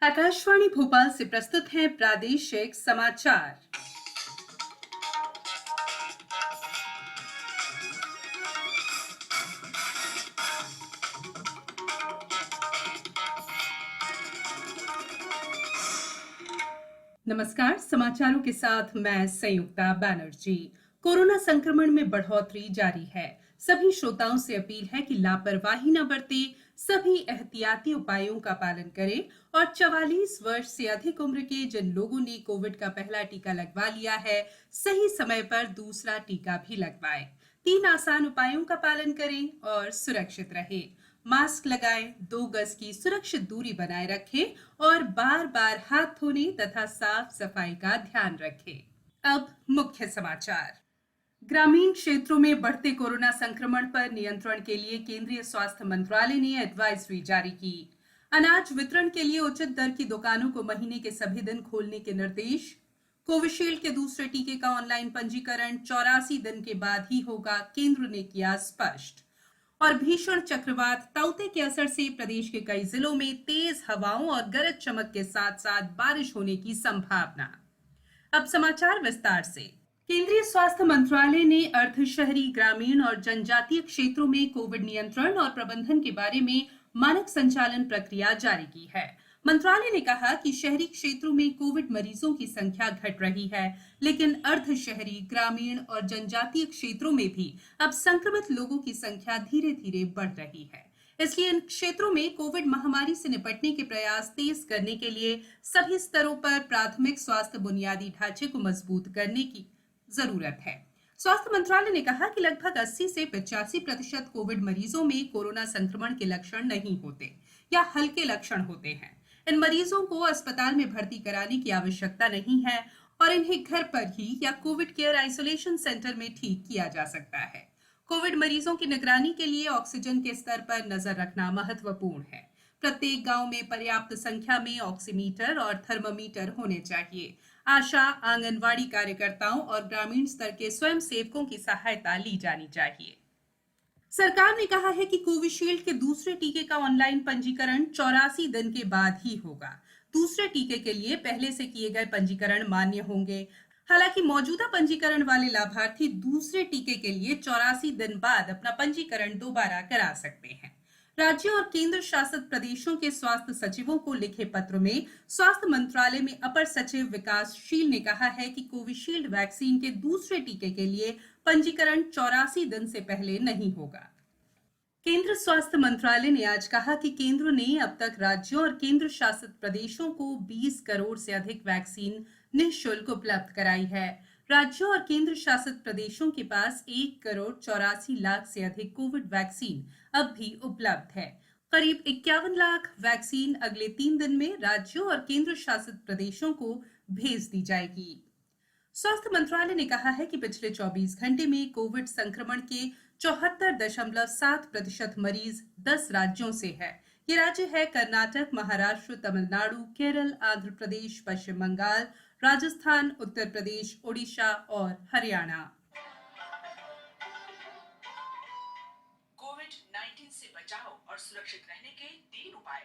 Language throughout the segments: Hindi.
आकाशवाणी भोपाल से प्रस्तुत हैं प्रादेशिक समाचार। नमस्कार, समाचारों के साथ मैं संयुक्ता बैनर्जी। कोरोना संक्रमण में बढ़ोतरी जारी है। सभी श्रोताओं से अपील है कि लापरवाही न बरतें, सभी एहतियाती उपायों का पालन करें और 44 वर्ष से अधिक उम्र के जिन लोगों ने कोविड का पहला टीका लगवा लिया है, सही समय पर दूसरा टीका भी लगवाएं। 3 आसान उपायों का पालन करें और सुरक्षित रहें। मास्क लगाएं, 2 गज की सुरक्षित दूरी बनाए रखें और बार-बार हाथ धोने तथा साफ सफाई का ध्यान रखें। अब मुख्य समाचार। ग्रामीण क्षेत्रों में बढ़ते कोरोना संक्रमण पर नियंत्रण के लिए केंद्रीय स्वास्थ्य मंत्रालय ने एडवाइजरी जारी की। अनाज वितरण के लिए उचित दर की दुकानों को महीने के सभी दिन खोलने के निर्देश। कोविशील्ड के दूसरे टीके का ऑनलाइन पंजीकरण 84 दिन के बाद ही होगा, केंद्र ने किया स्पष्ट। और भीषण चक्रवात ताउते के असर से प्रदेश के कई जिलों में तेज हवाओं और गरज चमक के साथ साथ बारिश होने की संभावना। अब समाचार विस्तार से। केंद्रीय स्वास्थ्य मंत्रालय ने अर्ध शहरी, ग्रामीण और जनजातीय क्षेत्रों में कोविड नियंत्रण और प्रबंधन के बारे में मानक संचालन प्रक्रिया जारी की है। मंत्रालय ने कहा कि शहरी क्षेत्रों में कोविड मरीजों की संख्या घट रही है, लेकिन अर्ध शहरी, ग्रामीण और जनजातीय क्षेत्रों में भी अब संक्रमित लोगों की संख्या धीरे-धीरे बढ़ रही है। इसलिए इन क्षेत्रों में कोविड महामारी से निपटने के प्रयास तेज करने के लिए सभी स्तरों पर प्राथमिक स्वास्थ्य बुनियादी ढांचे को मजबूत करने की जरूरत है। स्वास्थ्य मंत्रालय ने कहा कि लगभग 80 से 85% कोविड मरीजों में कोरोना संक्रमण के लक्षण नहीं होते या हल्के लक्षण होते हैं। इन मरीजों को अस्पताल में भर्ती कराने की आवश्यकता नहीं है और इन्हें घर पर ही या कोविड केयर आइसोलेशन सेंटर में ठीक किया जा सकता है। कोविड मरीजों की निगरानी के लिए ऑक्सीजन के स्तर पर नजर रखना महत्वपूर्ण है। प्रत्येक गांव में पर्याप्त संख्या में ऑक्सीमीटर और थर्मामीटर होने चाहिए। आशा, आंगनवाड़ी कार्यकर्ताओं और ग्रामीण स्तर के स्वयंसेवकों की सहायता ली जानी चाहिए। सरकार ने कहा है कि कोविशील्ड के दूसरे टीके का ऑनलाइन पंजीकरण 84 दिन के बाद ही होगा। दूसरे टीके के लिए पहले से किए गए पंजीकरण मान्य होंगे। हालांकि मौजूदा पंजीकरण वाले लाभार्थी दूसरे टीके के लिए 84 दिन बाद अपना पंजीकरण दोबारा करा सकते हैं। राज्यों और केंद्र शासित प्रदेशों के स्वास्थ्य सचिवों को लिखे पत्र में स्वास्थ्य मंत्रालय में अपर सचिव विकासशील ने कहा है कि कोविशील्ड वैक्सीन के दूसरे टीके के लिए पंजीकरण 84 दिन से पहले नहीं होगा। केंद्र स्वास्थ्य मंत्रालय ने आज कहा कि केंद्र ने अब तक राज्यों और केंद्र शासित प्रदेशों को 20 करोड़ से अधिक वैक्सीन निःशुल्क उपलब्ध कराई है। राज्यों और केंद्र शासित प्रदेशों के पास 1 करोड़ 84 लाख से अधिक कोविड वैक्सीन अब भी उपलब्ध है। करीब 51 लाख वैक्सीन अगले 3 दिन में राज्यों और केंद्र शासित प्रदेशों को भेज दी जाएगी। स्वास्थ्य मंत्रालय ने कहा है कि पिछले 24 घंटे में कोविड संक्रमण के 74.7% मरीज 10 राज्यों से है। ये राज्य है कर्नाटक, महाराष्ट्र, तमिलनाडु, केरल, आंध्र प्रदेश, पश्चिम बंगाल, राजस्थान, उत्तर प्रदेश, ओडिशा और हरियाणा। कोविड 19 से बचाव और सुरक्षित रहने के 3 उपाय।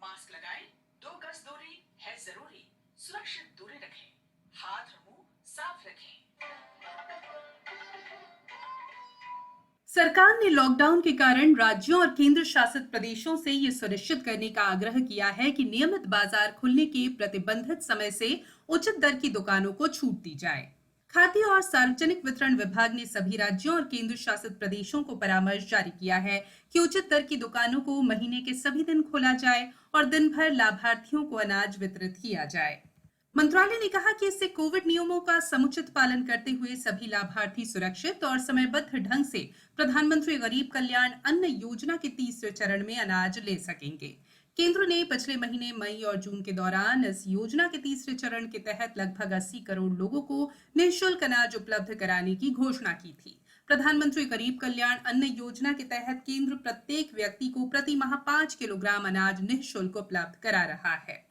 मास्क लगाएं, 2 गज दूरी है जरूरी, सुरक्षित दूरी रखें, हाथ और मुंह साफ रखें। सरकार ने लॉकडाउन के कारण राज्यों और केंद्र शासित प्रदेशों से ये सुनिश्चित करने का आग्रह किया है कि नियमित बाजार खुलने के प्रतिबंधित समय से उचित दर की दुकानों को छूट दी जाए। खाद्य और सार्वजनिक वितरण विभाग ने सभी राज्यों और केंद्र शासित प्रदेशों को परामर्श जारी किया है कि उचित दर की दुकानों को महीने के सभी दिन खोला जाए और दिन भर लाभार्थियों को अनाज वितरित किया जाए। मंत्रालय ने कहा कि इससे कोविड नियमों का समुचित पालन करते हुए सभी लाभार्थी सुरक्षित और समयबद्ध ढंग से प्रधानमंत्री गरीब कल्याण अन्न योजना के तीसरे चरण में अनाज ले सकेंगे। केंद्र ने पिछले महीने मई और जून के दौरान इस योजना के तीसरे चरण के तहत लगभग 80 करोड़ लोगों को निःशुल्क अनाज उपलब्ध कराने की घोषणा की थी। प्रधानमंत्री गरीब कल्याण अन्न योजना के तहत केंद्र प्रत्येक व्यक्ति को प्रति माह 5 किलोग्राम अनाज निःशुल्क उपलब्ध करा रहा है।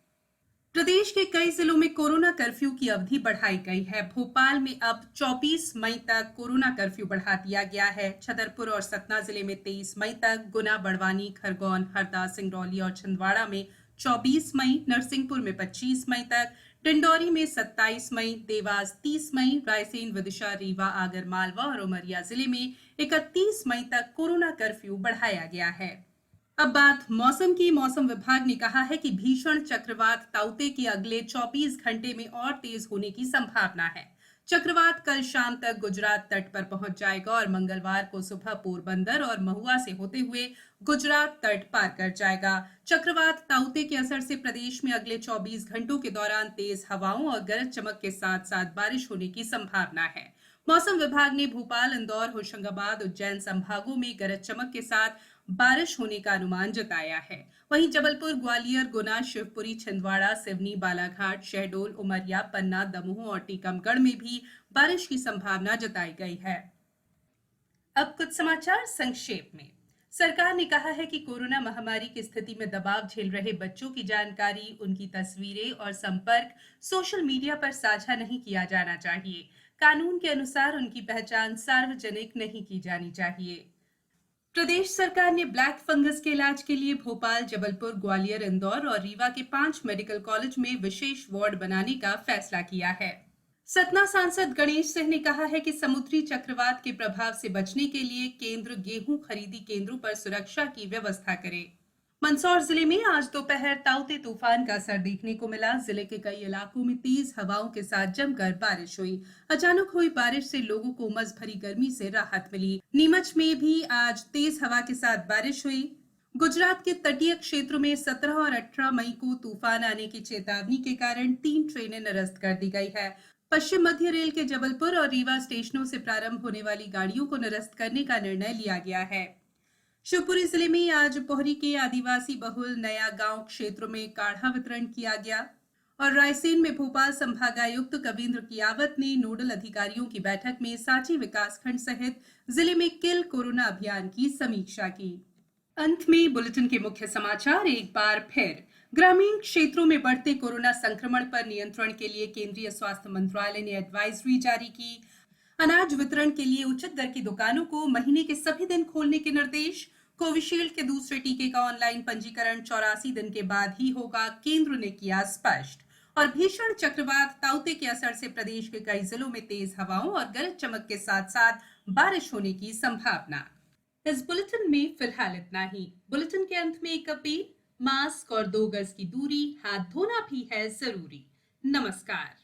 प्रदेश के कई जिलों में कोरोना कर्फ्यू की अवधि बढ़ाई गई है। भोपाल में अब 24 मई तक कोरोना कर्फ्यू बढ़ा दिया गया है। छतरपुर और सतना जिले में 23 मई तक, गुना, बड़वानी, खरगोन, हरदा, सिंगरौली और छिंदवाड़ा में 24 मई, नरसिंहपुर में 25 मई तक, डिंडौरी में 27 मई, देवास 30 मई, रायसेन, विदिशा, रीवा, आगरमालवा और उमरिया जिले में 31 मई तक कोरोना कर्फ्यू बढ़ाया गया है। अब बात मौसम की। मौसम विभाग ने कहा है कि भीषण चक्रवात ताउते के अगले 24 घंटे में और तेज होने की संभावना है। चक्रवात कल शाम तक गुजरात तट पर पहुंच जाएगा और मंगलवार को सुबह पोरबंदर और महुआ से होते हुए गुजरात तट पार कर जाएगा। चक्रवात ताउते के असर से प्रदेश में अगले 24 घंटों के दौरान तेज हवाओं और गरज चमक के साथ साथ बारिश होने की संभावना है। मौसम विभाग ने भोपाल, इंदौर, होशंगाबाद, उज्जैन संभागों में गरज चमक के साथ बारिश होने का अनुमान जताया है। वहीं जबलपुर, ग्वालियर, गुना, शिवपुरी, छिंदवाड़ा, सिवनी, बालाघाट, शहडोल, उमरिया, पन्ना, दमोह और टीकमगढ़ में भी बारिश की संभावना जताई गई है। अब कुछ समाचार संक्षेप में। सरकार ने कहा है कि कोरोना महामारी की स्थिति में दबाव झेल रहे बच्चों की जानकारी, उनकी तस्वीरें और संपर्क सोशल मीडिया पर साझा नहीं किया जाना चाहिए। कानून के अनुसार उनकी पहचान सार्वजनिक नहीं की जानी चाहिए। प्रदेश सरकार ने ब्लैक फंगस के इलाज के लिए भोपाल, जबलपुर, ग्वालियर, इंदौर और रीवा के 5 मेडिकल कॉलेज में विशेष वार्ड बनाने का फैसला किया है। सतना सांसद गणेश सिंह ने कहा है कि समुद्री चक्रवात के प्रभाव से बचने के लिए केंद्र गेहूं खरीदी केंद्रों पर सुरक्षा की व्यवस्था करे। मंदसौर जिले में आज दोपहर ताउते तूफान का असर देखने को मिला। जिले के कई इलाकों में तेज हवाओं के साथ जमकर बारिश हुई। अचानक हुई बारिश से लोगों को उमस भरी गर्मी से राहत मिली। नीमच में भी आज तेज हवा के साथ बारिश हुई। गुजरात के तटीय क्षेत्रों में 17 और 18 मई को तूफान आने की चेतावनी के कारण 3 ट्रेनें निरस्त कर दी गई है। पश्चिम मध्य रेल के जबलपुर और रीवा स्टेशनों से प्रारंभ होने वाली गाड़ियों को निरस्त करने का निर्णय लिया गया है। शिवपुरी जिले में आज पोहरी के आदिवासी बहुल नया गांव क्षेत्रों में काढ़ा वितरण किया गया और रायसेन में भोपाल संभागायुक्त कवींद्र कियावत ने नोडल अधिकारियों की बैठक में सांची विकासखंड सहित जिले में किल कोरोना अभियान की समीक्षा की। अंत में बुलेटिन के मुख्य समाचार एक बार फिर। ग्रामीण क्षेत्रों में बढ़ते कोरोना संक्रमण पर नियंत्रण के लिए केंद्रीय स्वास्थ्य मंत्रालय ने एडवाइजरी जारी की। अनाज वितरण के लिए उचित दर की दुकानों को महीने के सभी दिन खोलने के निर्देश। कोविशील्ड के दूसरे टीके का ऑनलाइन पंजीकरण 84 दिन के बाद ही होगा, केंद्र ने किया स्पष्ट। और भीषण चक्रवात ताउते के असर से प्रदेश के कई जिलों में तेज हवाओं और गरज चमक के साथ साथ बारिश होने की संभावना। इस बुलेटिन में फिलहाल इतना ही। बुलेटिन के अंत में एक अपील, मास्क और 2 गज की दूरी, हाथ धोना भी है जरूरी। नमस्कार।